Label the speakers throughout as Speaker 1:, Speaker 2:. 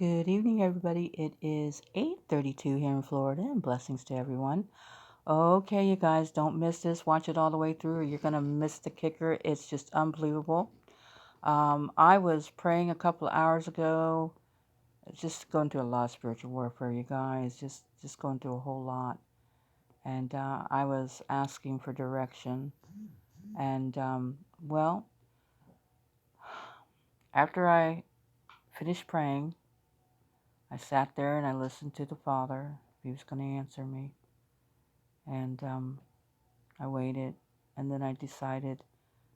Speaker 1: Good evening, everybody. It is 8:32 here in Florida, and blessings to everyone. Okay, you guys, don't miss this. Watch it all the way through, or you're gonna miss the kicker. It's just unbelievable. I was praying a couple of hours ago, just going through a lot of spiritual warfare, you guys. Just going through a whole lot, and I was asking for direction. And well, after I finished praying, I sat there and I listened to the Father. He was going to answer me. And I waited. And then I decided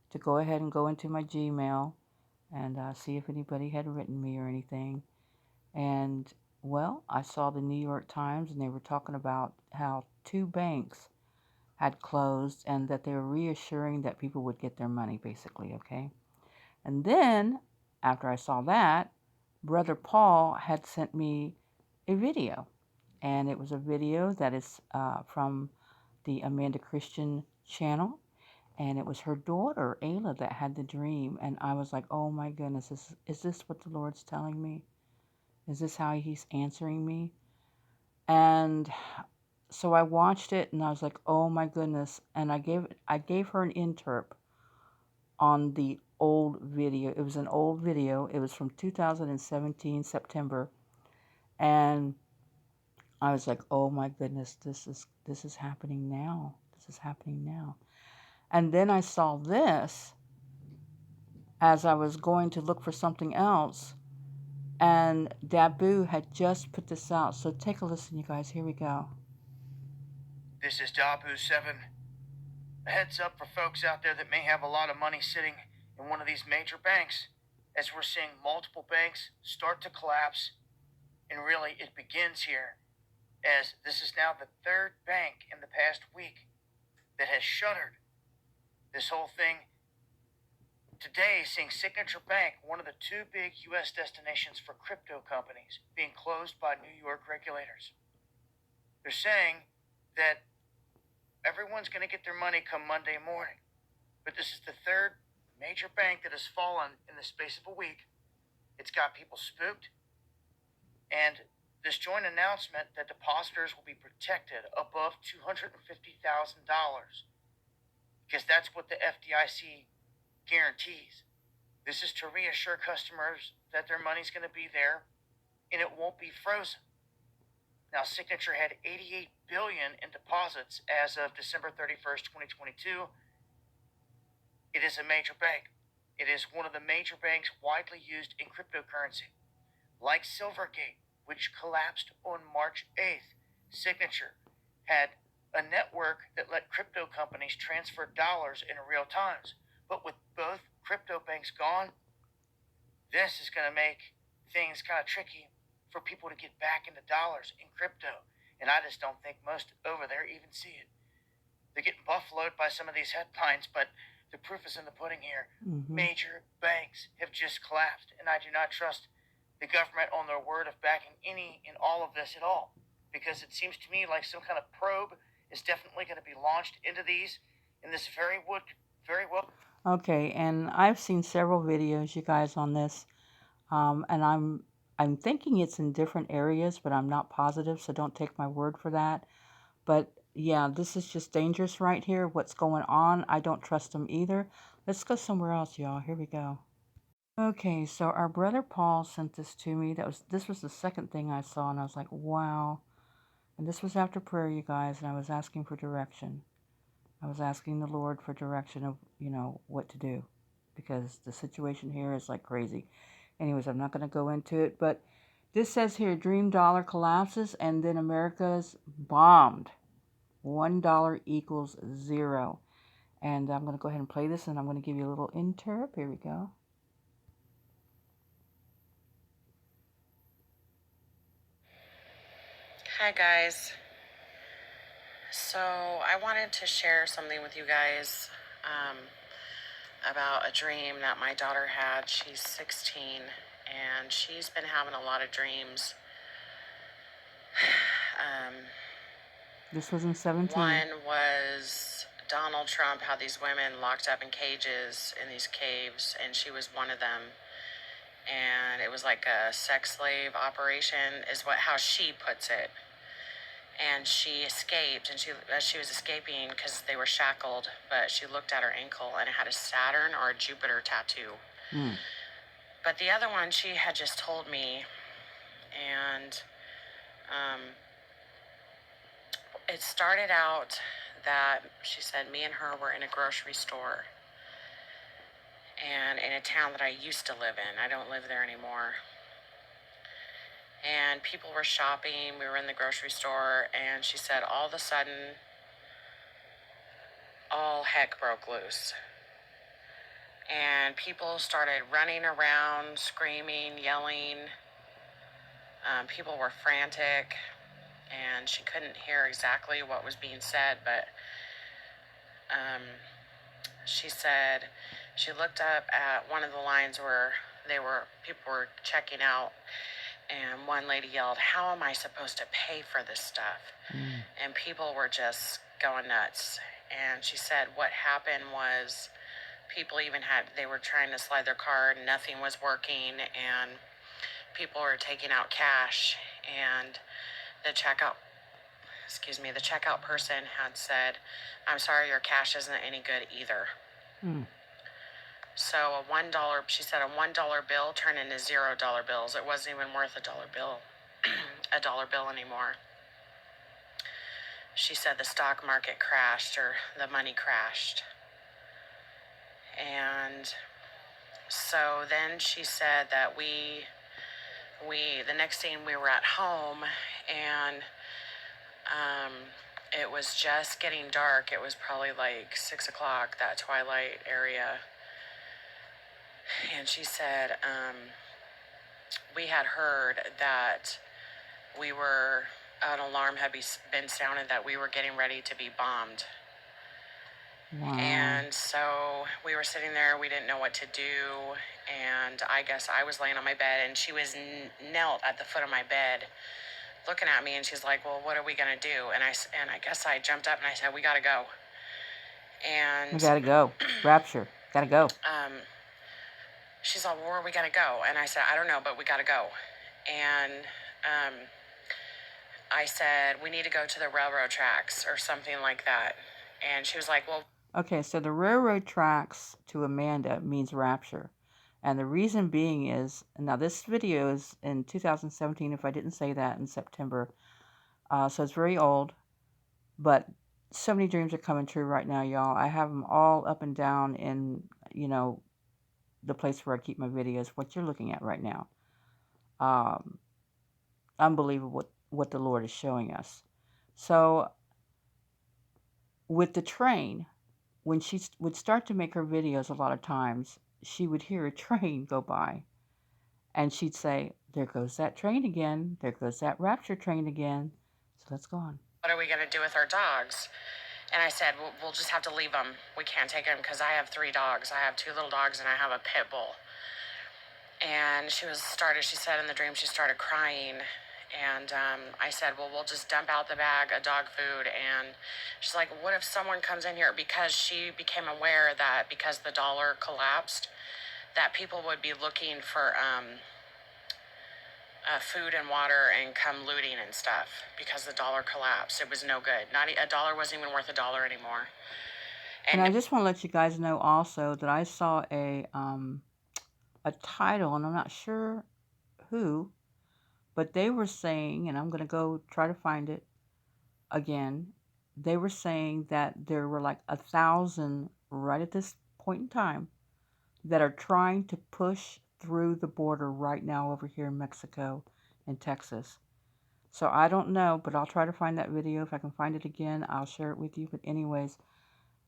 Speaker 1: to go ahead and go into my Gmail and see if anybody had written me or anything. And, well, I saw the New York Times and they were talking about how 2 banks had closed and that they were reassuring that people would get their money, basically, okay? And then, after I saw that, Brother Paul had sent me a video. And it was a video that is from the Amanda Christian channel. And it was her daughter, Ayla, that had the dream. And I was like, oh my goodness, is this what the Lord's telling me? Is this how he's answering me? And so I watched it and I was like, oh my goodness. And I gave her an interp on the old video. It was an old video. It was from 2017, September. And I was like, oh my goodness, this is happening now. This is happening now. And then I saw this as I was going to look for something else. And Dabu had just put this out. So take a listen, you guys. Here we go.
Speaker 2: This is Dabu7. A heads up for folks out there that may have a lot of money sitting in one of these major banks, as we're seeing multiple banks start to collapse. And really, it begins here, as this is now the 3rd bank in the past week that has shuttered. This whole thing today, seeing Signature Bank, one of the 2 big U.S. destinations for crypto companies, being closed by New York regulators. They're saying that everyone's going to get their money come Monday morning. But this is the 3rd major bank that has fallen in the space of a week. It's got people spooked. And this joint announcement that depositors will be protected above $250,000, because that's what the FDIC guarantees. This is to reassure customers that their money's going to be there and it won't be frozen. Now, Signature had $88 billion in deposits as of December 31st, 2022. It is a major bank. It is one of the major banks widely used in cryptocurrency. Like Silvergate, which collapsed on March 8th, Signature had a network that let crypto companies transfer dollars in real time. But with both crypto banks gone, this is going to make things kind of tricky for people to get back into dollars in crypto. And I just don't think most over there even see it. They're getting buffaloed by some of these headlines, but the proof is in the pudding here. Major banks have just collapsed, and I do not trust the government on their word of backing any and all of this at all, because it seems to me like some kind of probe is definitely going to be launched into these, and this very well.
Speaker 1: Okay, and I've seen several videos, you guys, on this, and I'm thinking it's in different areas, but I'm not positive, so don't take my word for that. But yeah, this is just dangerous right here. What's going on? I don't trust them either. Let's go somewhere else, y'all. Here we go. Okay, so our brother Paul sent this to me. This was the second thing I saw, and I was like, wow. And this was after prayer, you guys, and I was asking for direction. I was asking the Lord for direction of, what to do, because the situation here is like crazy. Anyways, I'm not going to go into it, but this says here, Dream Dollar collapses and then America's bombed. $1 equals 0. And I'm going to go ahead and play this, and I'm going to give you a little interp. Here we go.
Speaker 3: Hi guys. So I wanted to share something with you guys about a dream that my daughter had. She's 16 and she's been having a lot of dreams.
Speaker 1: This was in 17.
Speaker 3: One was Donald Trump had these women locked up in cages in these caves, and she was one of them. and it was like a sex slave operation, is how she puts it. And she escaped, and as she was escaping, because they were shackled, but she looked at her ankle, and it had a Saturn or a Jupiter tattoo.
Speaker 1: Mm.
Speaker 3: But the other one, she had just told me, and it started out that she said me and her were in a grocery store, and in a town that I used to live in. I don't live there anymore. And people were shopping. We were in the grocery store, and she said all of a sudden, all heck broke loose. And people started running around, screaming, yelling. People were frantic, and she couldn't hear exactly what was being said, but she said she looked up at one of the lines where people were checking out, and one lady yelled, "How am I supposed to pay for this stuff?" And people were just going nuts. And she said what happened was people they were trying to slide their card, nothing was working, and people were taking out cash, and the checkout person had said, "I'm sorry, your cash isn't any good either." So she said a $1 bill turned into $0 bills. It wasn't even worth a dollar bill, a dollar bill anymore. She said the stock market crashed, or the money crashed. And so then she said that the next thing we were at home, and it was just getting dark. It was probably like 6 o'clock, that twilight area. And she said we had heard that an alarm had been sounded that we were getting ready to be bombed.
Speaker 1: Wow.
Speaker 3: And so we were sitting there, we didn't know what to do, and I guess I was laying on my bed, and she was knelt at the foot of my bed looking at me, and she's like, "Well, what are we going to do?" And I guess I jumped up and I said, "We got to go." And
Speaker 1: we gotta go. Rapture. Gotta go.
Speaker 3: She's like, "Well, where are we going to go?" And I said, "I don't know, but we got to go." And I said, "We need to go to the railroad tracks," or something like that. And she was like, "Well..."
Speaker 1: Okay, so the railroad tracks to Amanda means rapture. And the reason being is, now this video is in 2017, if I didn't say that, in September. So it's very old, but so many dreams are coming true right now, y'all. I have them all up and down in, the place where I keep my videos, what you're looking at right now. Unbelievable what the Lord is showing us. So with the train, when she would start to make her videos, a lot of times she would hear a train go by, and she'd say, "There goes that train again. There goes that rapture train again." So let's go on.
Speaker 3: "What are we going to do with our dogs?" And I said, we'll just have to leave them. We can't take them because I have 3 dogs. I have 2 little dogs and I have a pit bull. And she said in the dream, she started crying. And I said, "Well, we'll just dump out the bag of dog food." And she's like, "What if someone comes in here?" Because she became aware that because the dollar collapsed, that people would be looking for food and water and come looting and stuff because the dollar collapsed. It was no good. Not a dollar wasn't even worth a dollar anymore.
Speaker 1: And I just want to let you guys know also that I saw a title, and I'm not sure who, but they were saying, and I'm going to go try to find it again. They were saying that there were like 1,000 right at this point in time that are trying to push through the border right now over here in Mexico and Texas. So I don't know, but I'll try to find that video. If I can find it again, I'll share it with you. But anyways,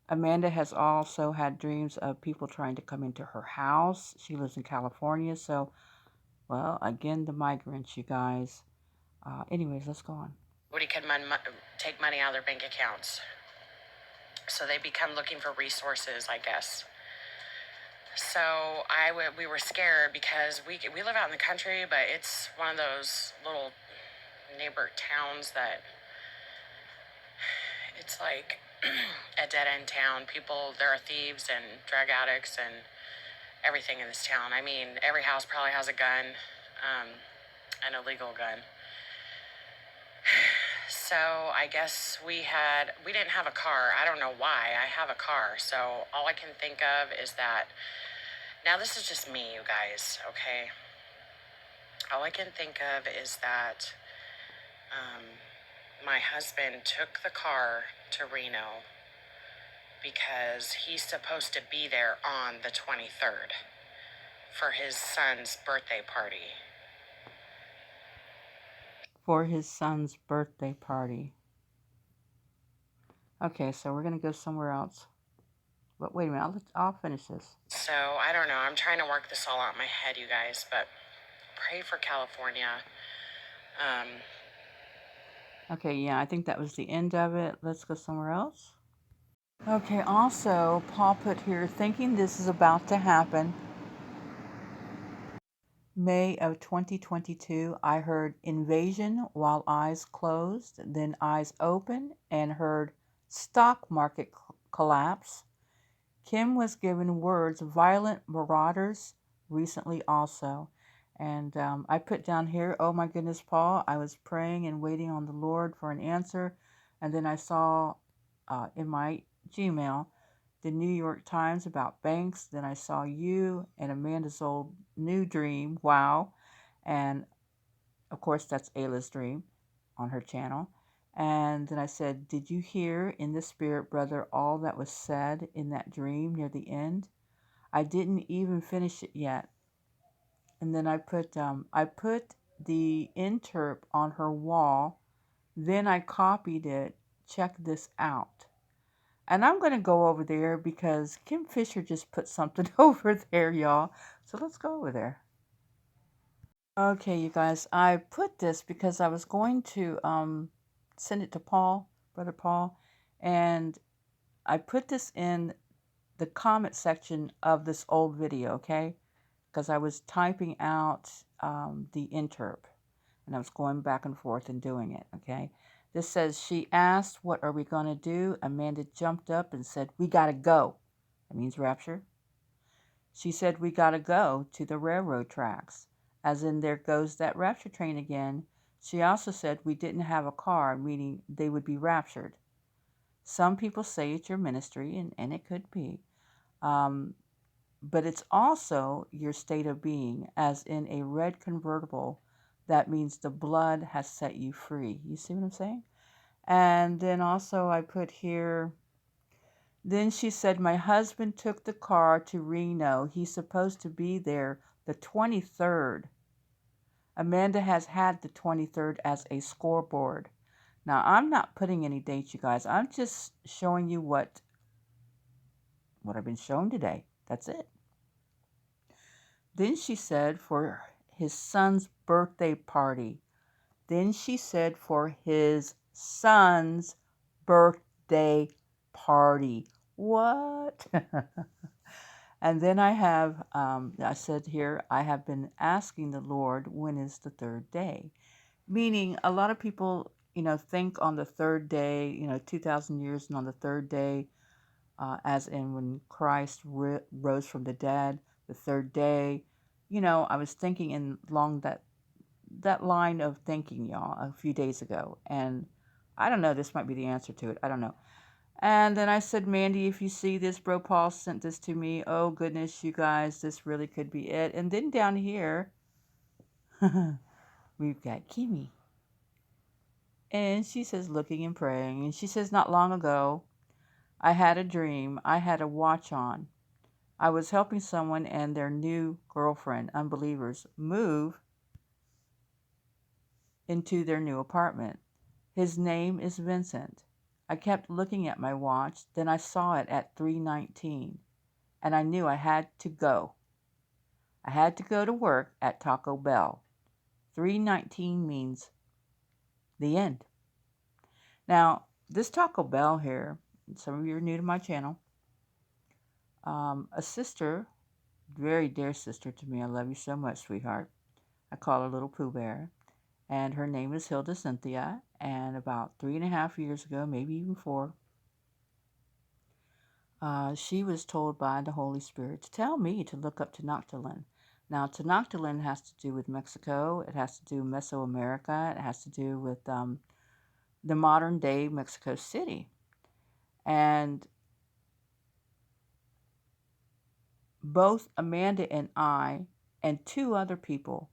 Speaker 1: Amanda has also had dreams of people trying to come into her house. She lives in California, so, well, again, the migrants, you guys. Anyways, let's go on.
Speaker 3: Nobody could take money out of their bank accounts. So they become looking for resources, I guess. So we were scared because we live out in the country, but it's one of those little neighbor towns that it's like a dead-end town. There are thieves and drug addicts, and everything in this town. I mean, every house probably has a gun, an illegal gun. So I guess we didn't have a car. I don't know why. I have a car. So all I can think of is that, now this is just me, you guys, okay? All I can think of is that um, my husband took the car to Reno because he's supposed to be there on the 23rd for his son's birthday party.
Speaker 1: For his son's birthday party. Okay, so we're going to go somewhere else. But wait a minute, I'll finish this.
Speaker 3: So I don't know. I'm trying to work this all out in my head, you guys, but pray for California.
Speaker 1: Okay, yeah, I think that was the end of it. Let's go somewhere else. Okay, also, Paul put here, thinking this is about to happen, May of 2022, I heard invasion while eyes closed, then eyes open, and heard stock market collapse. Kim was given words violent marauders recently also. And I put down here, oh my goodness, Paul, I was praying and waiting on the Lord for an answer. And then I saw in my Gmail the New York Times about banks. Then I saw you and Amanda's old new dream. Wow. And of course, that's Ayla'S dream on her channel. And then I said, did you hear in the spirit, brother, all that was said in that dream near the end? I didn't even finish it yet. And then I put the interp on her wall. Then I copied it. Check this out. And I'm going to go over there because Kim Fisher just put something over there, y'all. So let's go over there. Okay, you guys, I put this because I was going to send it to Paul, Brother Paul, and I put this in the comment section of this old video, okay? Because I was typing out the interp, and I was going back and forth and doing it, okay? This says, she asked, what are we going to do? Amanda jumped up and said, we got to go. That means rapture. She said, we got to go to the railroad tracks, as in there goes that rapture train again. She also said we didn't have a car, meaning they would be raptured. Some people say it's your ministry, and it could be. But it's also your state of being, as in a red convertible. That means the blood has set you free. You see what I'm saying? And then also I put here, then she said, my husband took the car to Reno. He's supposed to be there the 23rd. Amanda has had the 23rd as a scoreboard. Now, I'm not putting any dates, you guys. I'm just showing you what I've been shown today. That's it. Then she said for his son's birthday party. Then she said for his son's birthday party. What? And then I said here, I have been asking the Lord, when is the third day? Meaning a lot of people, think on the third day, 2,000 years and on the third day, as in when Christ rose from the dead, the third day. I was thinking along that line of thinking, y'all, a few days ago. And I don't know, this might be the answer to it. I don't know. And then I said, Mandy, if you see this, Bro Paul sent this to me. Oh, goodness, you guys, this really could be it. And then down here, we've got Kimmy. And she says, looking and praying. And she says, not long ago, I had a dream. I had a watch on. I was helping someone and their new girlfriend, unbelievers, move into their new apartment. His name is Vincent. I kept looking at my watch. Then I saw it at 3:19. And I knew I had to go. I had to go to work at Taco Bell. 3:19 means the end. Now, this Taco Bell here, some of you are new to my channel, a sister, very dear sister to me, I love you so much, sweetheart. I call her Little Pooh Bear, and her name is Hilda Cynthia, and about 3.5 years ago, maybe even 4, She was told by the Holy Spirit to tell me to look up Tenoctitlan. Now, Tenoctitlan has to do with Mexico. It has to do with Mesoamerica. It has to do with the modern day Mexico City. And both Amanda and I and two other people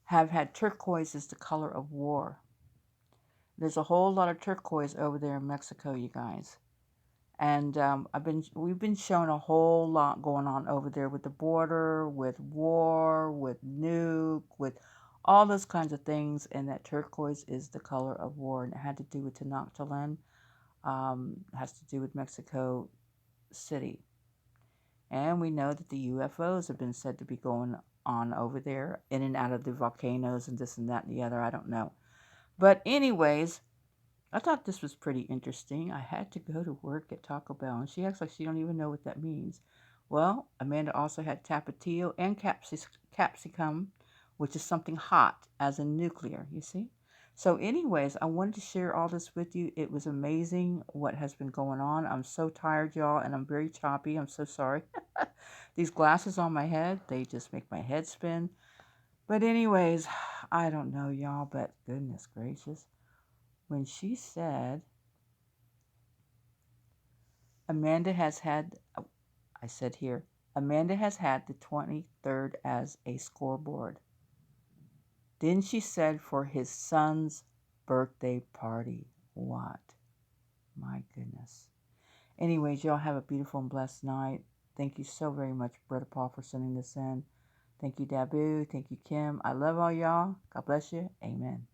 Speaker 1: have had turquoise as the color of war. There's a whole lot of turquoise over there in Mexico, you guys. And we've been shown a whole lot going on over there with the border, with war, with nuke, with all those kinds of things. And that turquoise is the color of war, and it had to do with Tenochtitlan. Has to do with Mexico City. And we know that the UFOs have been said to be going on over there, in and out of the volcanoes and this and that and the other. I don't know. But anyways, I thought this was pretty interesting. I had to go to work at Taco Bell, and she acts like she don't even know what that means. Well, Amanda also had tapatio and capsicum, which is something hot, as in nuclear, you see? So anyways, I wanted to share all this with you. It was amazing what has been going on. I'm so tired, y'all, and I'm very choppy. I'm so sorry. These glasses on my head, they just make my head spin. But anyways, I don't know, y'all, but goodness gracious. When she said Amanda has had, I said here, Amanda has had the 23rd as a scoreboard. Then she said for his son's birthday party. What? My goodness. Anyways, y'all have a beautiful and blessed night. Thank you so very much, Brother Paul, for sending this in. Thank you, Dabu. Thank you, Kim. I love all y'all. God bless you. Amen.